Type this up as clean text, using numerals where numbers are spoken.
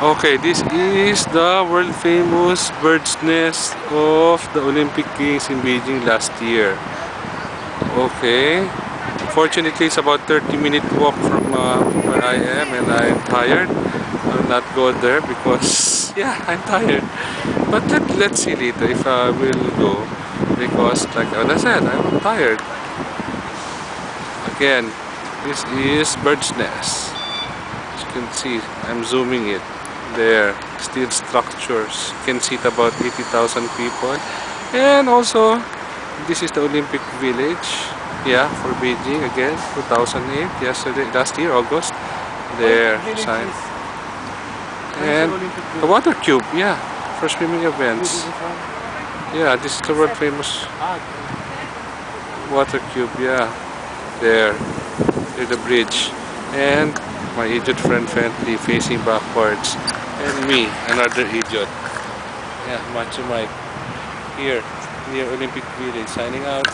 Okay, this is the world famous bird's nest of the Olympic Games in Beijing last year. Okay, fortunately it's about 30-minute walk from where I am, and I'm tired. I'll not go there because yeah, I'm tired. But let's see later if I will go, because like I said, I'm tired. Again, this is bird's nest. As you can see, I'm zooming it. There, steel structures can seat about 80,000 people. And also, this is the Olympic Village. Yeah, for Beijing again, 2008, last year, August. There, sign. And the water cube, yeah, for swimming events. Yeah, this is the world famous water cube, yeah. There, near the bridge. And my idiot friend Fentley facing backwards. And me, another idiot. Yeah, Macho Mike. Here, near Olympic Village, signing out.